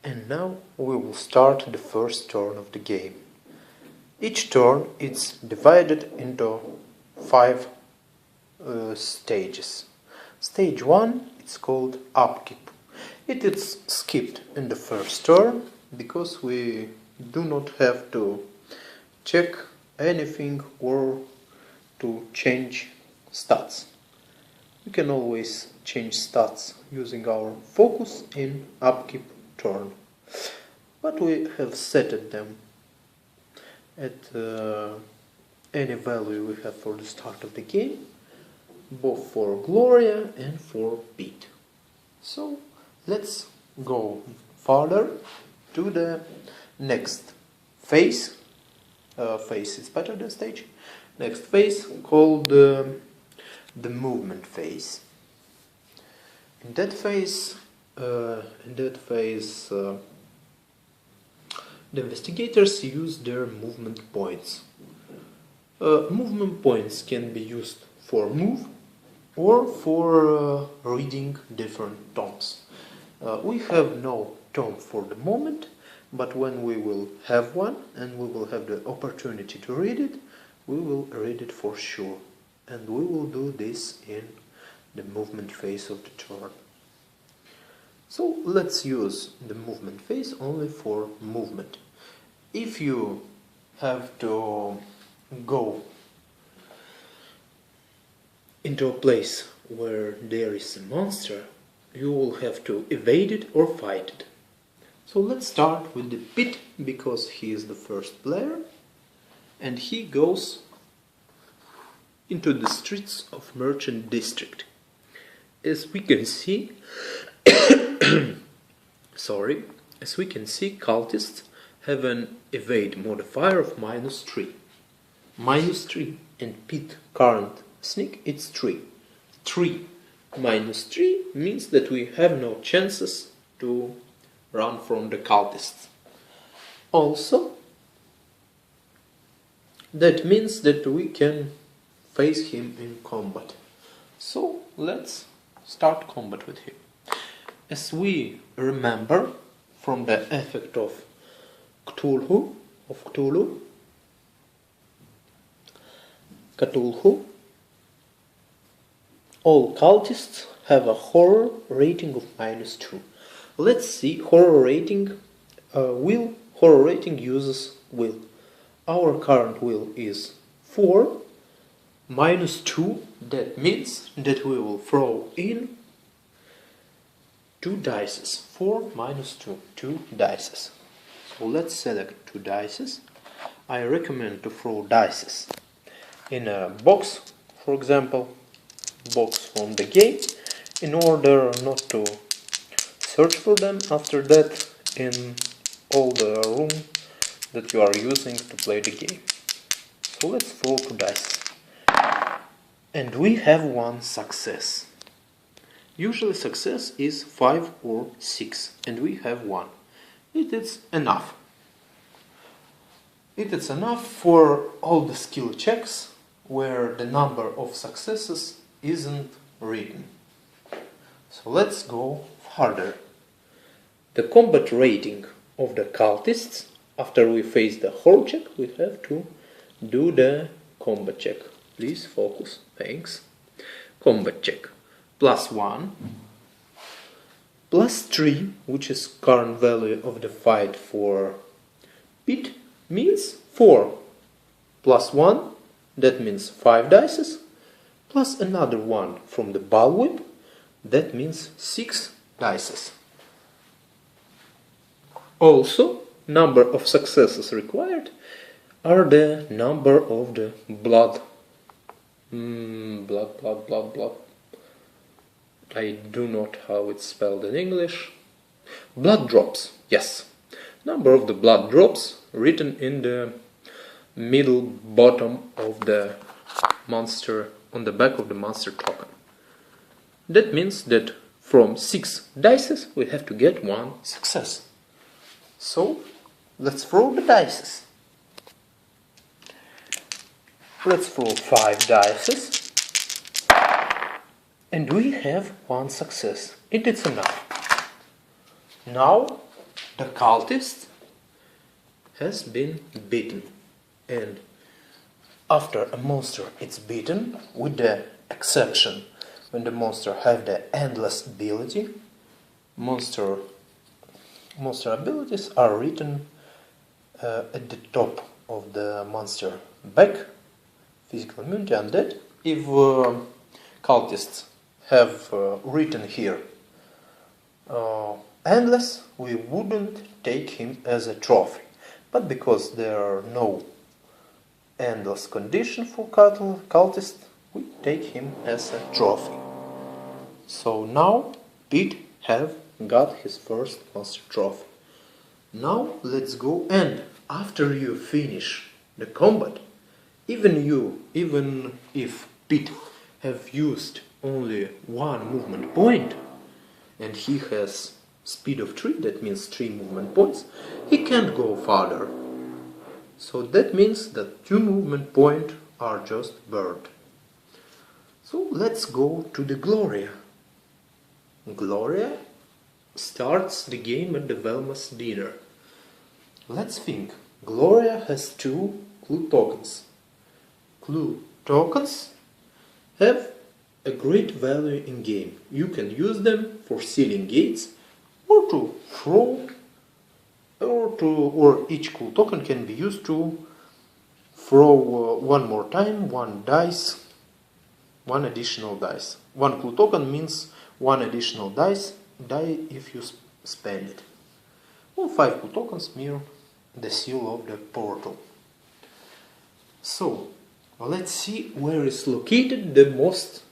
And now we will start the first turn of the game. Each turn is divided into 5 stages. Stage 1 is called upkeep. It is skipped in the first turn because we do not have to check anything or to change stats. We can always change stats using our focus in upkeep turn, but we have set them at any value we have for the start of the game, both for Gloria and for Pete. So let's go further to the next phase. Phase is better than stage. Next phase called the movement phase. In that phase, the investigators use their movement points. Movement points can be used for move or for reading different tomes. We have no tome for the moment, but when we will have one and we will have the opportunity to read it, we will read it for sure. And we will do this in the movement phase of the turn. So let's use the movement phase only for movement. If you have to go into a place where there is a monster, you will have to evade it or fight it. So let's start with the Pit, because he is the first player and he goes into the streets of Merchant District. As we can see, cultists have an evade modifier of -3. -3, and Pit current sneak it's 3. 3 minus 3 means that we have no chances to run from the cultists. Also, that means that we can face him in combat. So let's start combat with him. As we remember from the effect of Ctulkhu, all cultists have a horror rating of -2. Let's see horror rating. Horror rating uses will. Our current will is 4 -2. That means that we will throw in 2 dices. 4 minus 2, 2 dices. So let's select 2 dices. I recommend to throw dices in a box, for example, box from the game, in order not to search for them after that in all the room that you are using to play the game. So let's throw 2 dice. And we have 1 success. Usually success is 5 or 6, and we have 1. It is enough. It is enough for all the skill checks where the number of successes isn't written. So let's go further. The combat rating of the cultists, after we face the horror check, we have to do the combat check. Please focus, thanks. Combat check. +1, +3, which is current value of the fight for Pit, means 4. +1, that means 5 dices, plus another 1 from the bullwhip, that means 6 dices. Also, number of successes required are the number of the blood. I do not how it's spelled in English. Blood drops, yes. Number of the blood drops written in the middle bottom of the monster, on the back of the monster token. That means that from 6 dices we have to get 1 success. So let's throw the dices. Let's throw 5 dices. And we have 1 success. It is enough. Now the cultist has been beaten, and after a monster is beaten, with the exception when the monster have the endless ability, monster abilities are written at the top of the monster back. Physical immunity, undead. If cultists have written here endless, we wouldn't take him as a trophy. But because there are no endless condition for cultist, we take him as a trophy. So now Pete have got his first monster trophy. Now let's go, and after you finish the combat, even if Pete have used only one movement point, and he has speed of 3, that means 3 movement points, he can't go farther. So that means that 2 movement points are just burned. So let's go to the Gloria. Gloria starts the game at the Velma's dinner. Let's think. Gloria has 2 clue tokens. Clue tokens have a great value in game. You can use them for sealing gates, or to throw, or each clue token can be used to throw one more time, one additional dice. One clue token means one additional die if you spend it. Well, 5 clue tokens mirror the seal of the portal. So let's see where is located the most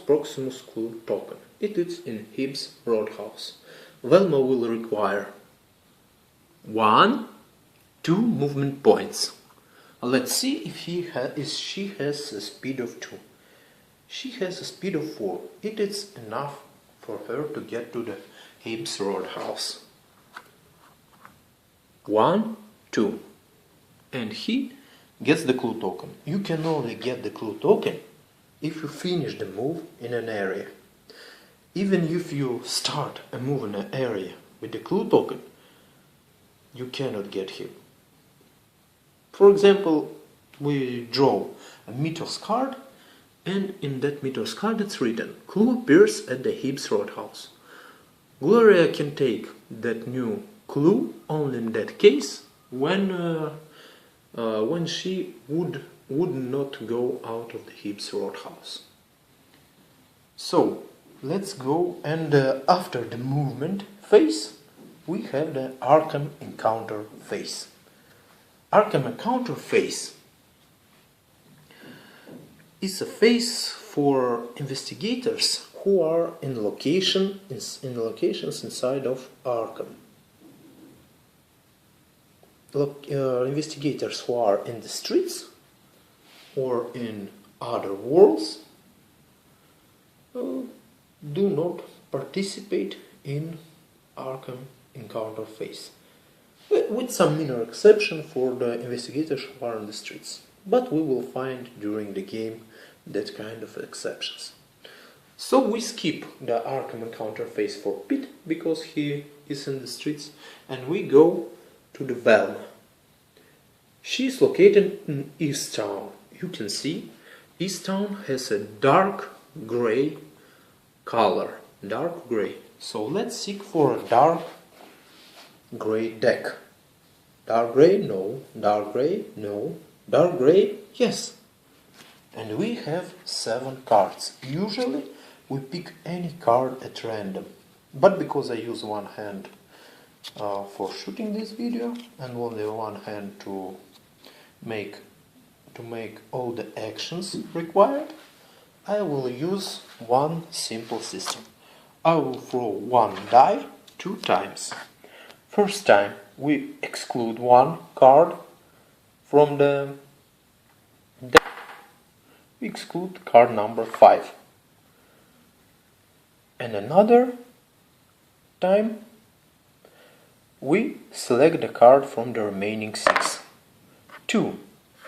proximus clue token. It is in Hibbs Roadhouse. Velma will require 1, 2 movement points. Let's see if she has a speed of 2. She has a speed of 4. It is enough for her to get to the Hibbs Roadhouse. 1, 2. And he gets the clue token. You can only get the clue token if you finish the move in an area. Even if you start a move in an area with the clue token, you cannot get him. For example, we draw a Mythos card, and in that Mythos card it's written, clue appears at the Hibbs Roadhouse. Gloria can take that new clue only in that case when she would not go out of the Hibbs Roadhouse. So let's go, and after the movement phase we have the Arkham encounter phase. Arkham encounter phase is a phase for investigators who are in locations inside of Arkham. Investigators who are in the streets or in other worlds do not participate in Arkham encounter phase, with some minor exception for the investigators who are in the streets. But we will find during the game that kind of exceptions. So we skip the Arkham encounter phase for Pete because he is in the streets, and we go to the Velma. She is located in East Town. You can see East Town has a dark gray color. Dark gray. So let's seek for a dark gray deck. Dark gray? No. Dark gray? No. Dark gray? Yes. And we have 7 cards. Usually we pick any card at random. But because I use one hand for shooting this video and only one hand to make all the actions required, I will use one simple system. I will throw one die 2 times. First time we exclude one card from the deck. We exclude card number 5. And another time we select the card from the remaining 6. 2.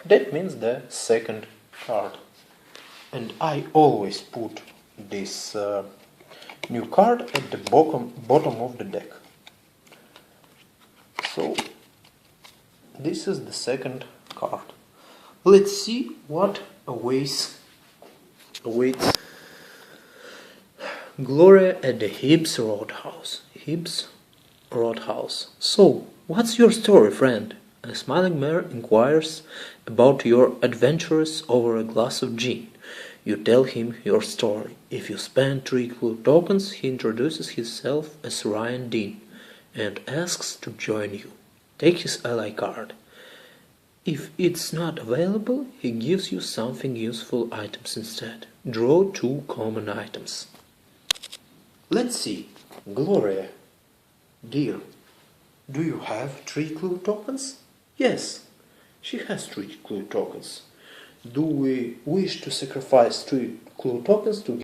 That means the second card. And I always put this new card at the bottom of the deck. So this is the second card. Let's see what awaits Gloria at the Hibbs Roadhouse. So, what's your story, friend? A smiling mayor inquires about your adventures over a glass of gin. You tell him your story. If you spend 3 clue tokens, he introduces himself as Ryan Dean and asks to join you. Take his ally card. If it's not available, he gives you something useful items instead. Draw 2 common items. Let's see. Gloria, dear, do you have 3 clue tokens? Yes, she has 3 clue tokens. Do we wish to sacrifice 3 clue tokens to